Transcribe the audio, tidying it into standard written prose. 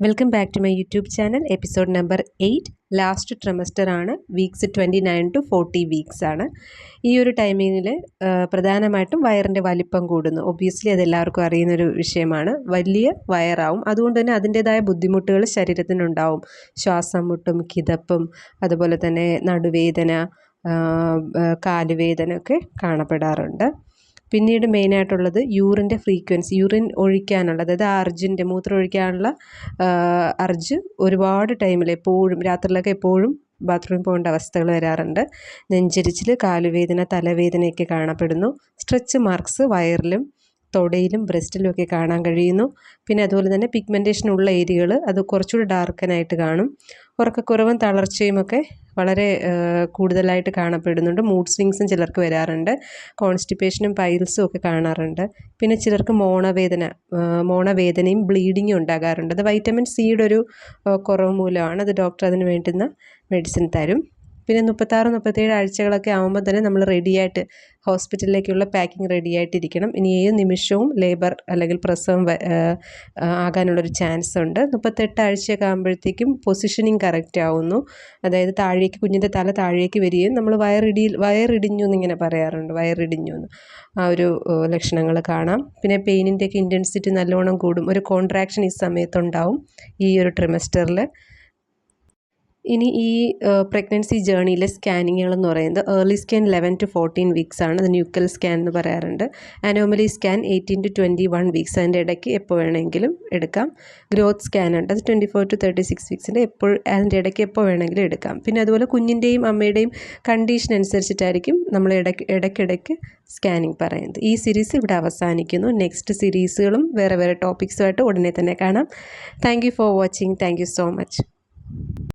Welcome back to my YouTube channel. Episode number 8. Last trimester ആണ്. Weeks 29 to 40 weeks ആണ്. ഈ ഒരു ടൈമിങ്ങിൽ പ്രധാനമായിട്ടും വയറിൻ്റെ വലിപ്പം കൂടുന്നു. ഒബ്വിയസ്ലി അതെല്ലാവർക്കും അറിയുന്നൊരു വിഷയമാണ്. വലിയ വയറാവും. അതുകൊണ്ട് തന്നെ അതിൻ്റേതായ ബുദ്ധിമുട്ടുകൾ ശരീരത്തിനുണ്ടാവും. ശ്വാസം മുട്ടും, കിതപ്പും, അതുപോലെ തന്നെ നടുവേദന, കാലുവേദന ഒക്കെ കാണപ്പെടാറുണ്ട്. പിന്നീട് മെയിനായിട്ടുള്ളത് യൂറിൻ്റെ ഫ്രീക്വൻസി, യൂറിൻ ഒഴിക്കാനുള്ള, അതായത് അർജിൻ്റെ മൂത്രം ഒഴിക്കാനുള്ള അർജ് ഒരുപാട് ടൈമിൽ എപ്പോഴും രാത്രിയിലൊക്കെ എപ്പോഴും ബാത്റൂമിൽ പോകേണ്ട അവസ്ഥകൾ വരാറുണ്ട്. നെഞ്ചരിച്ചിൽ, കാലുവേദന, തലവേദനയൊക്കെ കാണപ്പെടുന്നു. സ്ട്രെച്ച് മാർക്സ് വയറിലും തൊടയിലും ബ്രസ്റ്റിലും ഒക്കെ കാണാൻ കഴിയുന്നു. പിന്നെ അതുപോലെ തന്നെ പിഗ്മെൻറ്റേഷൻ ഉള്ള ഏരിയകൾ അത് കുറച്ചുകൂടി ഡാർക്കനായിട്ട് കാണും. ഉറക്കക്കുറവും തളർച്ചയും ഒക്കെ വളരെ കൂടുതലായിട്ട് കാണപ്പെടുന്നുണ്ട്. മൂഡ് സ്വിങ്സും ചിലർക്ക് വരാറുണ്ട്. കോൺസ്റ്റിപ്പേഷനും പൈൽസും ഒക്കെ കാണാറുണ്ട്. പിന്നെ ചിലർക്ക് മോണവേദനയും ബ്ലീഡിങ്ങും ഉണ്ടാകാറുണ്ട്. അത് വൈറ്റമിൻ സിയുടെ ഒരു കുറവ് മൂലമാണ്. അത് ഡോക്ടർ അതിന് വേണ്ടുന്ന മെഡിസിൻ തരും. പിന്നെ 36-37 ആഴ്ചകളൊക്കെ ആകുമ്പോൾ തന്നെ നമ്മൾ റെഡിയായിട്ട് ഹോസ്പിറ്റലിലേക്കുള്ള പാക്കിംഗ് റെഡിയായിട്ടിരിക്കണം. ഇനി ഏത് നിമിഷവും ലേബർ അല്ലെങ്കിൽ പ്രസവം ആകാനുള്ളൊരു ചാൻസ് ഉണ്ട്. 38 ആഴ്ചയൊക്കെ ആകുമ്പോഴത്തേക്കും പൊസിഷനിങ് കറക്റ്റ് ആവുന്നു. അതായത് താഴേക്ക്, കുഞ്ഞിൻ്റെ തല താഴേക്ക് വരികയും നമ്മൾ വയറിടിഞ്ഞു എന്നിങ്ങനെ പറയാറുണ്ട്. വയറിടിഞ്ഞു എന്ന് ആ ഒരു ലക്ഷണങ്ങൾ കാണാം. പിന്നെ പെയിനിൻ്റെയൊക്കെ ഇൻറ്റൻസിറ്റി നല്ലോണം കൂടും. ഒരു കോൺട്രാക്ഷൻ ഈ സമയത്തുണ്ടാവും ഈ ഒരു ട്രിമസ്റ്ററിൽ. ഇനി ഈ പ്രഗ്നൻസി ജേർണിയിലെ സ്കാനിങ്ങുകളെന്ന് പറയുന്നത് ഏർലി സ്കാൻ 11 to 14 വീക്സ് ആണ്. അത് ന്യൂക്കൽ സ്കാൻ എന്ന് പറയാറുണ്ട്. അനോമലി സ്കാൻ 18 to 21 വീക്സ്, അതിൻ്റെ ഇടയ്ക്ക് എപ്പോൾ വേണമെങ്കിലും എടുക്കാം. ഗ്രോത്ത് സ്കാൻ ഉണ്ട്, അത് 24 to 36 വീക്സിൻ്റെ അതിൻ്റെ ഇടയ്ക്ക് എപ്പോൾ വേണമെങ്കിലും എടുക്കാം. പിന്നെ അതുപോലെ കുഞ്ഞിൻ്റെയും അമ്മയുടെയും കണ്ടീഷൻ അനുസരിച്ചിട്ടായിരിക്കും നമ്മൾ ഇടയ്ക്കിടയ്ക്ക് സ്കാനിങ് പറയുന്നത്. ഈ സീരീസ് ഇവിടെ അവസാനിക്കുന്നു. നെക്സ്റ്റ് സീരീസുകളും വേറെ ടോപ്പിക്സുമായിട്ട് ഉടനെ തന്നെ കാണാം. Thank you for watching. Thank you so much.